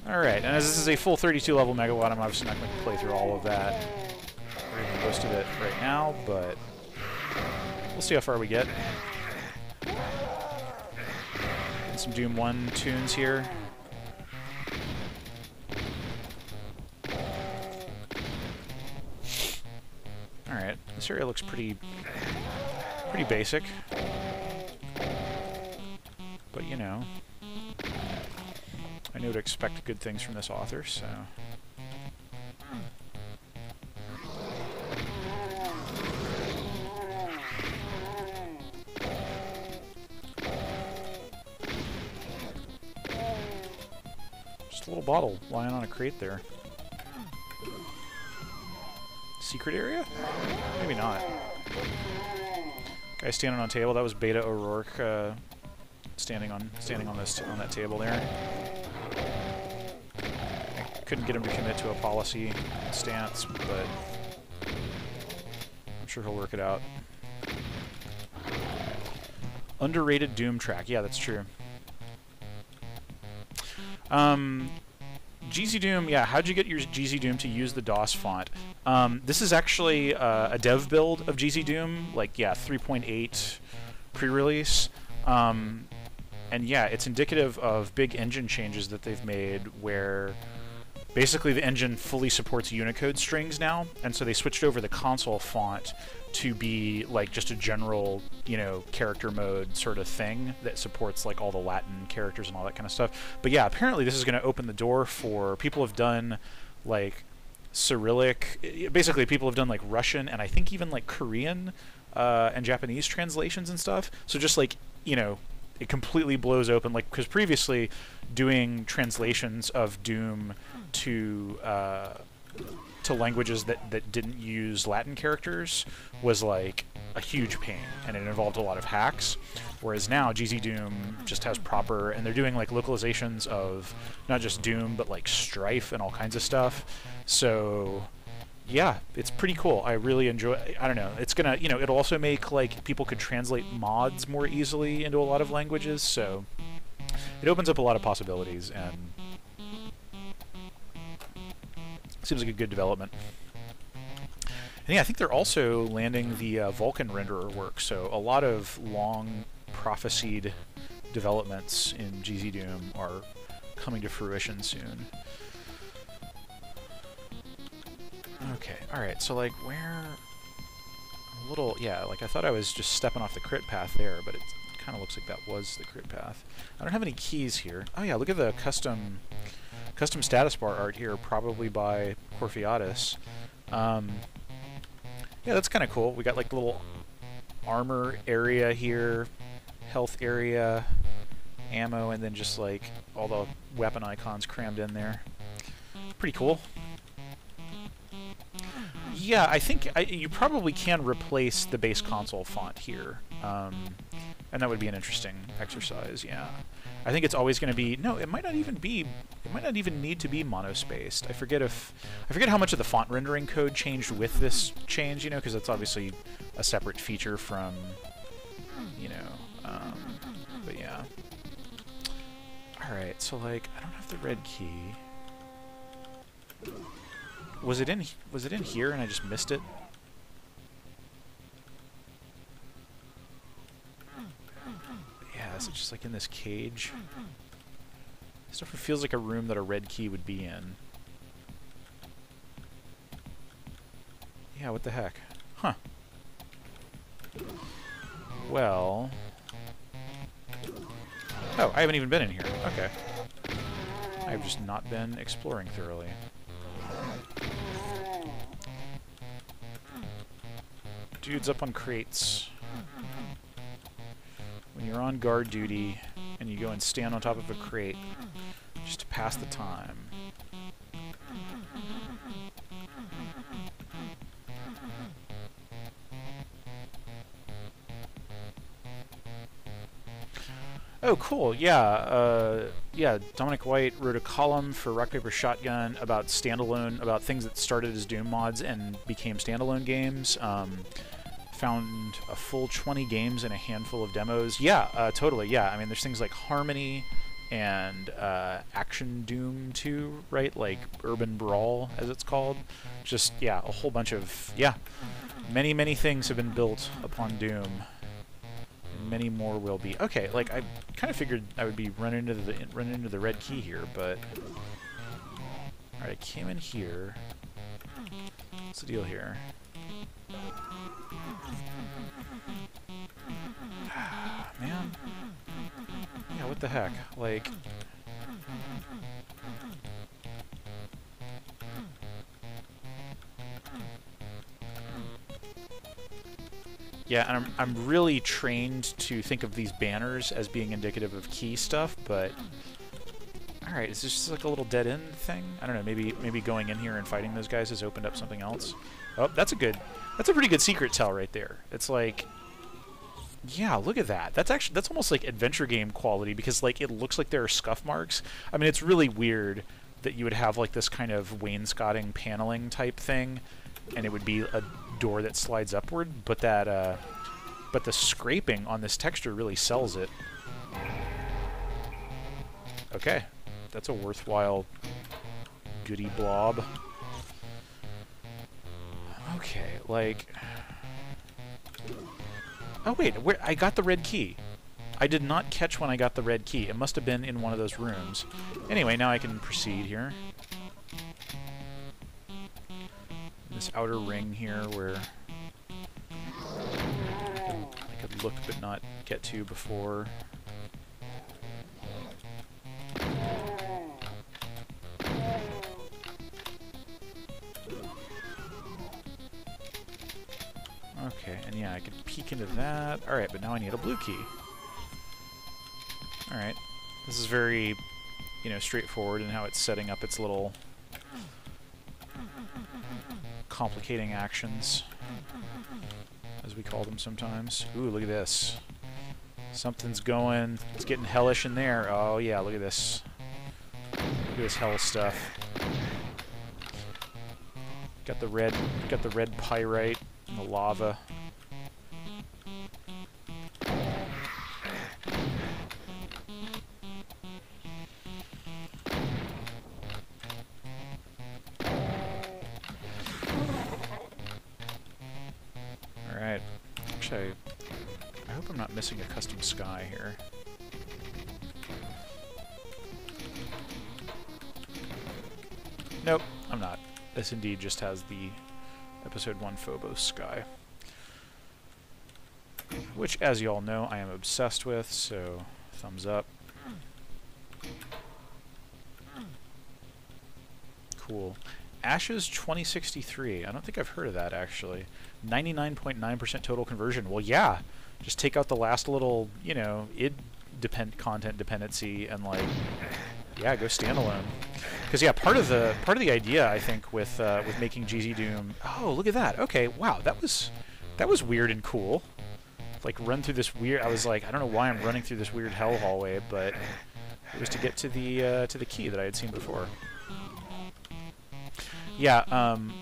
Alright, and as this is a full 32 level megawatt, I'm obviously not going to play through all of that, or even most of it right now, but we'll see how far we get. And some Doom 1 tunes here. Alright, this area looks pretty basic. But you know, I knew to expect good things from this author, so... Just a little bottle lying on a crate there. Secret area? Maybe not. Guy standing on table. That was Beta O'Rourke standing on that table there. I couldn't get him to commit to a policy stance, but I'm sure he'll work it out. Underrated Doom track. Yeah, that's true. GZ Doom, yeah, how'd you get your GZ Doom to use the DOS font? This is actually a dev build of GZ Doom, like, yeah, 3.8 pre-release. And yeah, it's indicative of big engine changes that they've made where basically the engine fully supports Unicode strings now, and so they switched over the console font to be like just a general, you know, character mode sort of thing that supports like all the Latin characters and all that kind of stuff. But yeah, apparently this is going to open the door for people who've done like Cyrillic, basically people have done like Russian and I think even like Korean and Japanese translations and stuff. So just like, you know, it completely blows open, like, because previously doing translations of Doom to languages that didn't use Latin characters was like a huge pain, and it involved a lot of hacks. Whereas now GZ Doom just has proper, and they're doing like localizations of not just Doom but like Strife and all kinds of stuff. So yeah, it's pretty cool. I really enjoy. I don't know. It's gonna, you know, it'll also make like people could translate mods more easily into a lot of languages. So it opens up a lot of possibilities, and seems like a good development. And yeah, I think they're also landing the Vulkan renderer work. So a lot of long prophesied developments in GZ Doom are coming to fruition soon. Okay, alright, so like where... a little... yeah, like I thought I was just stepping off the crit path there, but it kind of looks like that was the crit path. I don't have any keys here. Oh yeah, look at the custom status bar art here, probably by Corfiatis. Yeah, that's kind of cool. We got like little armor area here, health area, ammo, and then just like all the weapon icons crammed in there. Pretty cool. Yeah, I think you probably can replace the base console font here, and that would be an interesting exercise. Yeah, I think it's always going to be. No, it might not even be. It might not even need to be monospaced. I forget how much of the font rendering code changed with this change. You know, because it's obviously a separate feature from. You know, but yeah. All right, so like I don't have the red key. Was it in here and I just missed it? Yeah, is it just like in this cage? This stuff feels like a room that a red key would be in. Yeah, what the heck? Huh. Well... oh, I haven't even been in here. Okay. I've just not been exploring thoroughly. Dudes up on crates. When you're on guard duty and you go and stand on top of a crate just to pass the time. Oh, cool. Yeah, yeah. Dominic White wrote a column for Rock Paper Shotgun about about things that started as Doom mods and became standalone games. Found a full 20 games and a handful of demos. Yeah, totally. Yeah, I mean, there's things like Harmony and Action Doom 2, right? Like Urban Brawl, as it's called. Just, yeah, a whole bunch of, yeah. Many, many things have been built upon Doom. Many more will be. Okay, like I kind of figured I would be running into the red key here, but all right, I came in here. What's the deal here? Man, yeah, what the heck? Like, yeah, and I'm really trained to think of these banners as being indicative of key stuff, but... Alright, is this just like a little dead-end thing? I don't know, maybe going in here and fighting those guys has opened up something else. Oh, that's a pretty good secret tell right there. It's like, yeah, look at that. That's almost like adventure game quality, because like it looks like there are scuff marks. I mean, it's really weird that you would have like this kind of wainscoting paneling type thing, and it would be a door that slides upward, but that but the scraping on this texture really sells it. Okay, that's a worthwhile goody blob. Okay, like... Oh wait, I got the red key. I did not catch when I got the red key. It must have been in one of those rooms. Anyway, now I can proceed here. This outer ring here where I could look but not get to before. Okay, and yeah, I could peek into that. Alright, but now I need a blue key. Alright. This is very, you know, straightforward in how it's setting up its little complicating actions, as we call them sometimes. Ooh, look at this. Something's going. It's getting hellish in there. Oh yeah, look at this. Look at this hell stuff. Got the red pyrite and the lava. Alright. Actually, I hope I'm not missing a custom sky here. Nope, I'm not. This indeed just has the Episode 1 Phobos sky. Which, as you all know, I am obsessed with, so thumbs up. Cool. Ashes 2063. I don't think I've heard of that, actually. 99.9% total conversion. Well, yeah. Just take out the last little, you know, content dependency and, like, yeah, go standalone. Because, yeah, part of the idea, I think, with making GZ Doom... Oh, look at that. Okay, wow, that was weird and cool. Like, run through this weird... I was like, I don't know why I'm running through this weird hell hallway, but it was to get to the key that I had seen before. Yeah,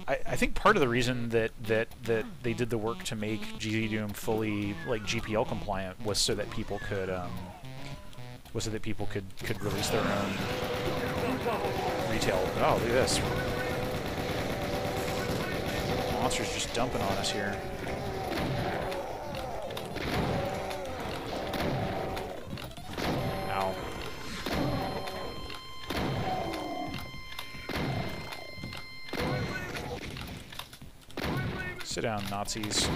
I think part of the reason that they did the work to make GZ Doom fully, like, GPL compliant was so that people could release their own retail. Oh, look at this. Monsters just dumping on us here. Ow. Sit down, Nazis.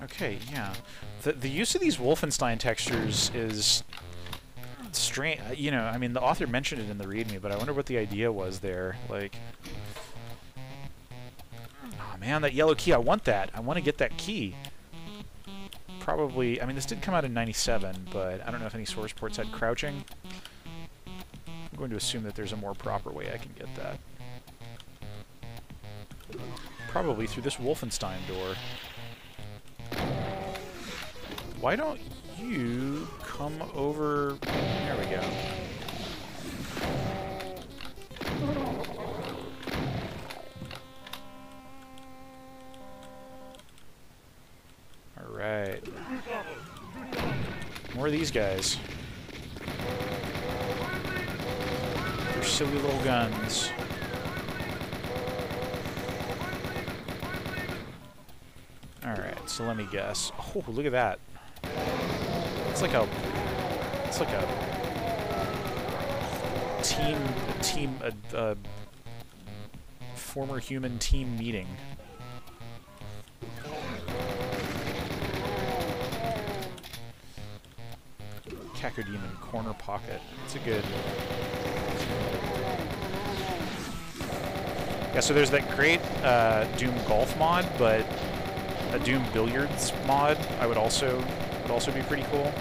Okay, yeah. The use of these Wolfenstein textures is strange. You know, I mean, the author mentioned it in the README, but I wonder what the idea was there. Like, oh man, that yellow key, I want that. I want to get that key. Probably, I mean, this did come out in '97, but I don't know if any source ports had crouching. I'm going to assume that there's a more proper way I can get that. Probably through this Wolfenstein door. Why don't you come over... There we go. Alright. More of these guys. Their silly little guns. Alright, so let me guess. Oh, look at that. It's like a former human team meeting. Cacodemon corner pocket. It's a good... Yeah, so there's that great Doom golf mod, but a Doom billiards mod would also be pretty cool.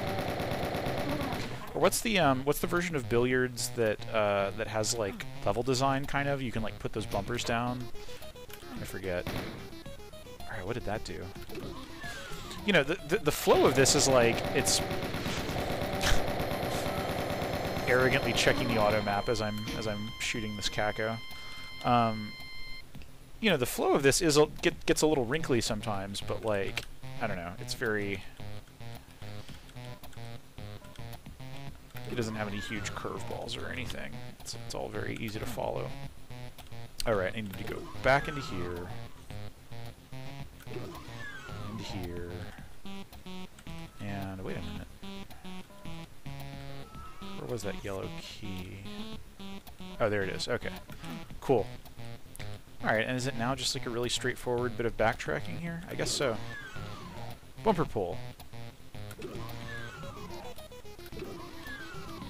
Or what's the version of billiards that that has like level design kind of? You can like put those bumpers down. I forget. All right, what did that do? You know, the flow of this is like it's arrogantly checking the auto map as I'm shooting this Kako. You know, the flow of this is gets a little wrinkly sometimes, but like I don't know, it's very. It doesn't have any huge curveballs or anything. It's all very easy to follow. Alright, I need to go back into here. Into here. And wait a minute. Where was that yellow key? Oh, there it is. Okay. Cool. Alright, and is it now just like a really straightforward bit of backtracking here? I guess so. Bumper pull.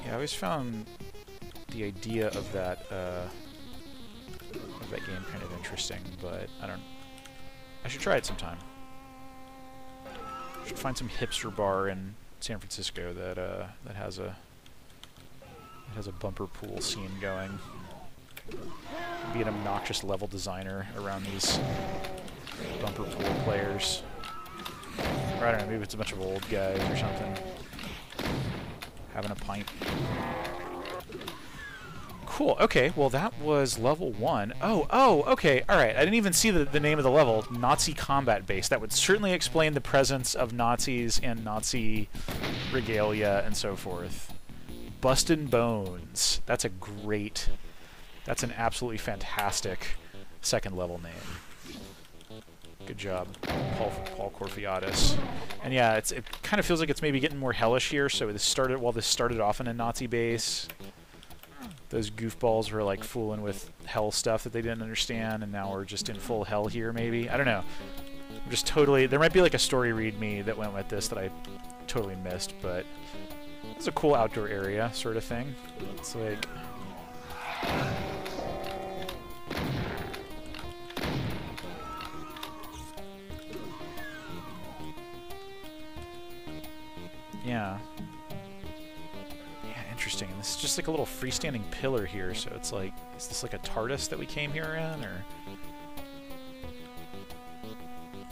Yeah, I always found the idea of that game kind of interesting, but I should try it sometime. I should find some hipster bar in San Francisco that has a bumper pool scene going. Be an obnoxious level designer around these bumper pool players. Or I don't know, maybe it's a bunch of old guys or something. Having a pint. Cool, okay, well that was level 1. Oh, okay, alright. I didn't even see the name of the level, Nazi Combat Base. That would certainly explain the presence of Nazis and Nazi regalia and so forth. Bustin' Bones. That's an absolutely fantastic second level name. Good job, Paul Corfiatis. And yeah, it kind of feels like it's maybe getting more hellish here. So this started off in a Nazi base. Those goofballs were like fooling with hell stuff that they didn't understand, and now we're just in full hell here. Maybe, I don't know. I'm just totally. There might be like a story read me that went with this that I totally missed, but it's a cool outdoor area sort of thing. It's like. Yeah. Yeah, interesting. And this is just like a little freestanding pillar here, so it's like, is this like a TARDIS that we came here in, or?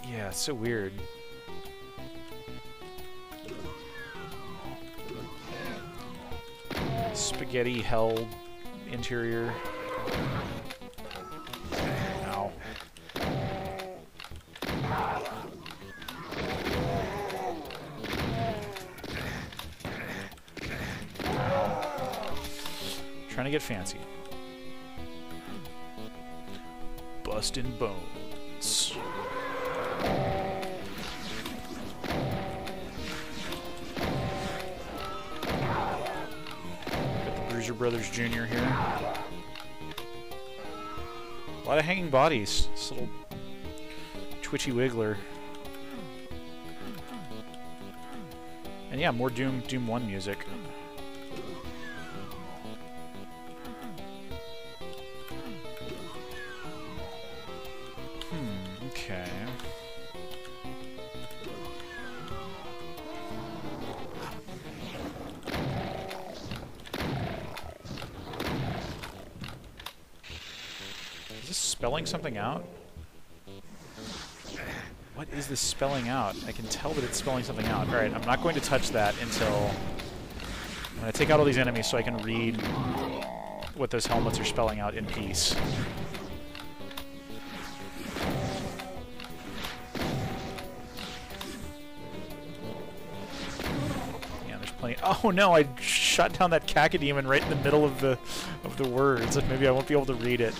Yeah, it's so weird. Spaghetti hell interior. Ow. Trying to get fancy. Bustin' Bones. Got the Bruiser Brothers Jr. here. A lot of hanging bodies. This little twitchy wiggler. And yeah, more Doom 1 music. Okay. Is this spelling something out? What is this spelling out? I can tell that it's spelling something out. Alright, I'm not going to touch that until... I'm going to take out all these enemies so I can read what those helmets are spelling out in peace. Oh no! I shot down that cacodemon right in the middle of the words. Maybe I won't be able to read it.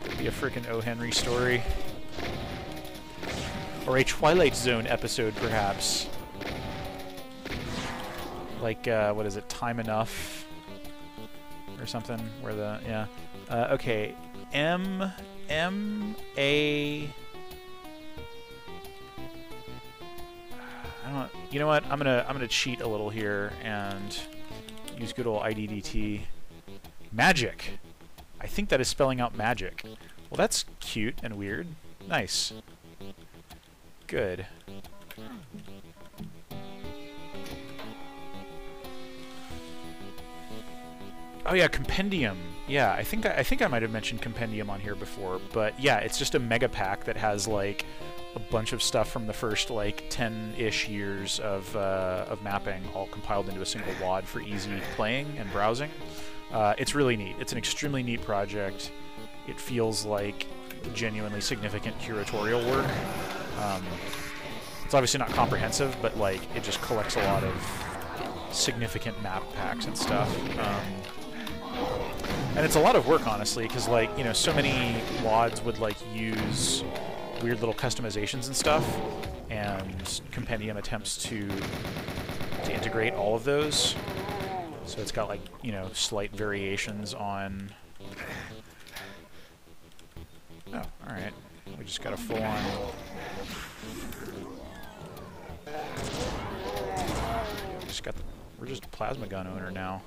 Could be a frickin' O. Henry story, or a Twilight Zone episode, perhaps. Like what is it? Time Enough, or something. Where the okay, M-A. You know what? I'm gonna cheat a little here and use good old IDDT. Magic. I think that is spelling out magic. Well, that's cute and weird. Nice. Good. Oh yeah, Compendium. Yeah, I think I might have mentioned Compendium on here before, but yeah, it's just a mega pack that has like a bunch of stuff from the first like 10-ish years of mapping, all compiled into a single WAD for easy playing and browsing. It's really neat. It's an extremely neat project. It feels like genuinely significant curatorial work. It's obviously not comprehensive, but like it just collects a lot of significant map packs and stuff. And it's a lot of work, honestly, because like, you know, so many WADs would like use weird little customizations and stuff, and Compendium attempts to integrate all of those. So it's got like, you know, slight variations on... Oh, alright. We just got a full-on... We're just a plasma gun owner now.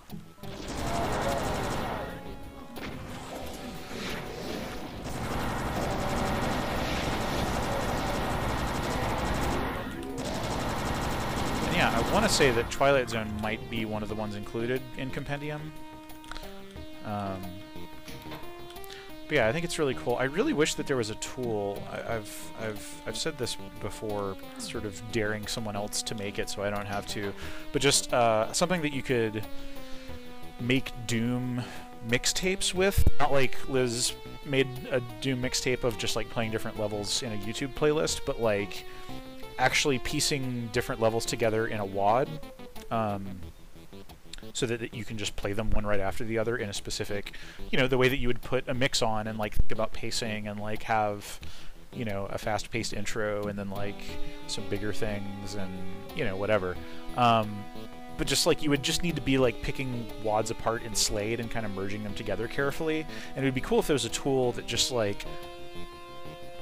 And yeah, I want to say that Twilight Zone might be one of the ones included in Compendium. But yeah, I think it's really cool. I really wish that there was a tool. I've said this before, sort of daring someone else to make it so I don't have to. But just something that you could make Doom mixtapes with. Not like Liz made a Doom mixtape of just like playing different levels in a YouTube playlist, but like actually piecing different levels together in a WAD. So that you can just play them one right after the other in a specific, you know, the way that you would put a mix on and like think about pacing and like have, you know, a fast-paced intro and then like some bigger things and, you know, whatever. But just like you would just need to be like picking WADs apart in Slade and kind of merging them together carefully. And it would be cool if there was a tool that just like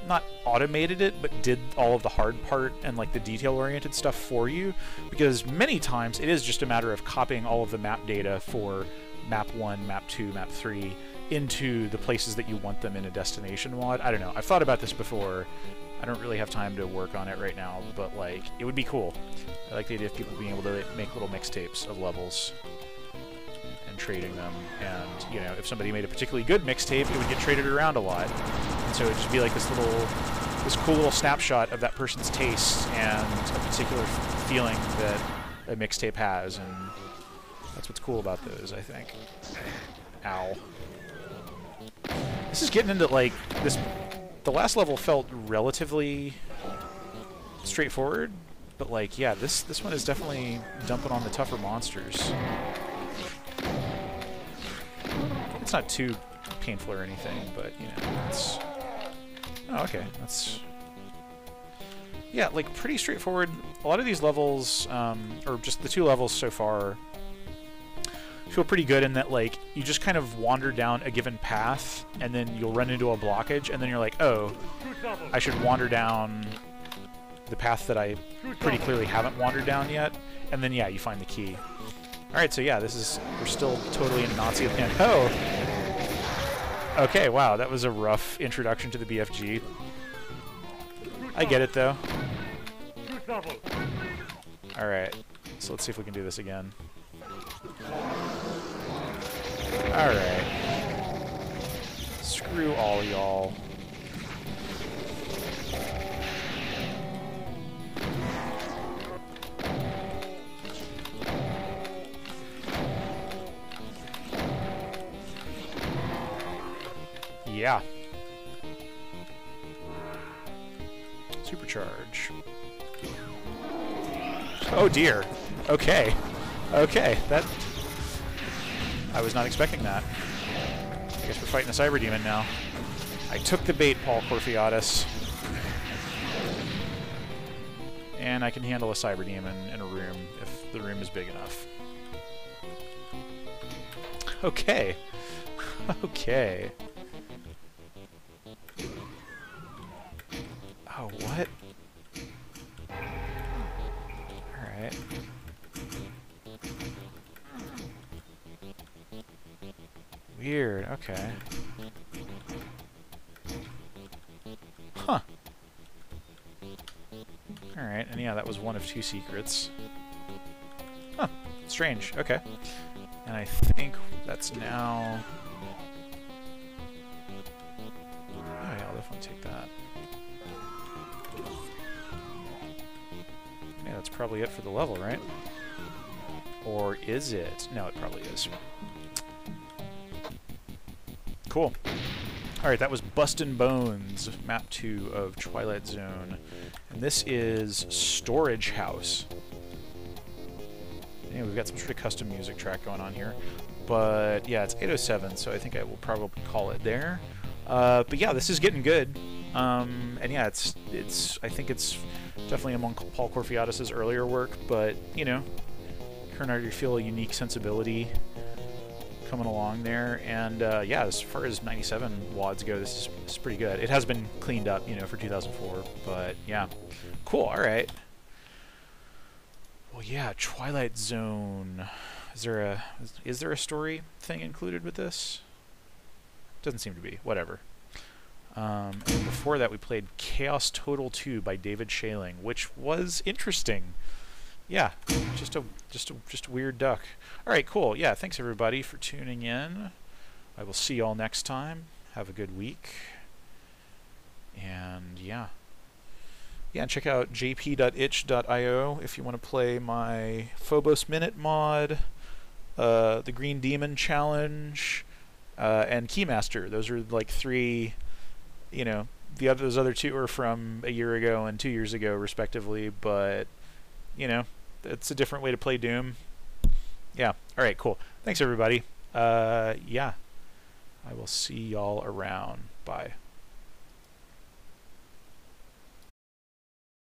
not automated it, but did all of the hard part and like the detail-oriented stuff for you, because many times it is just a matter of copying all of the map data for map 1, map 2, map 3 into the places that you want them in a destination WAD. I don't know. I've thought about this before. I don't really have time to work on it right now, but like it would be cool. I like the idea of people being able to make little mixtapes of levels and trading them, and you know, if somebody made a particularly good mixtape, it would get traded around a lot, and so it would just be like this cool little snapshot of that person's taste and a particular feeling that a mixtape has, and that's what's cool about those, I think. Ow. This is getting into like this. The last level felt relatively straightforward, but like, yeah, this one is definitely dumping on the tougher monsters. It's not too painful or anything, but, you know, it's... Oh, okay. That's... Yeah, like, pretty straightforward. A lot of these levels, or just the two levels so far, feel pretty good in that, like, you just kind of wander down a given path, and then you'll run into a blockage, and then you're like, oh, I should wander down the path that I pretty clearly haven't wandered down yet, and then, yeah, you find the key. Alright, so yeah, we're still totally in Nazi land. Oh! Okay, wow, that was a rough introduction to the BFG. I get it, though. Alright, so let's see if we can do this again. Alright. Screw all y'all. Yeah. Supercharge. Oh dear. Okay. Okay, that... I was not expecting that. I guess we're fighting a cyber demon now. I took the bait, Paul Corfiatis. And I can handle a cyber demon in a room if the room is big enough. Okay. Okay. Oh, what? Alright. Weird, okay. Huh. Alright, and yeah, that was one of two secrets. Huh. Strange, okay. And I think that's now... Oh yeah, I'll definitely take that. Yeah, that's probably it for the level, right? Or is it? No, it probably is. Cool. Alright, that was Bustin' Bones, map 2 of Twilight Zone. And this is Storage House. Yeah, we've got some sort of custom music track going on here. But yeah, it's 8:07, so I think I will probably call it there. But yeah, this is getting good. And yeah, I think it's definitely among Paul Corfiatis' earlier work, but you know, you feel a unique sensibility coming along there, and yeah, as far as 97 WADs go, this is pretty good. It has been cleaned up, you know, for 2004, but yeah, cool. All right. Well, yeah, Twilight Zone. Is there a story thing included with this? Doesn't seem to be. Whatever. And before that, we played Chaos Total 2 by David Schaeling, which was interesting. Yeah, just a weird duck. All right, cool. Yeah, thanks everybody for tuning in. I will see you all next time. Have a good week. And yeah. Yeah, and check out jp.itch.io if you want to play my Phobos Minute Mod, the Green Demon Challenge, and Keymaster. Those are like 3, you know, those other 2 are from a year ago and 2 years ago, respectively, but, you know, it's a different way to play Doom. Yeah. All right, cool. Thanks, everybody. Yeah. I will see y'all around. Bye.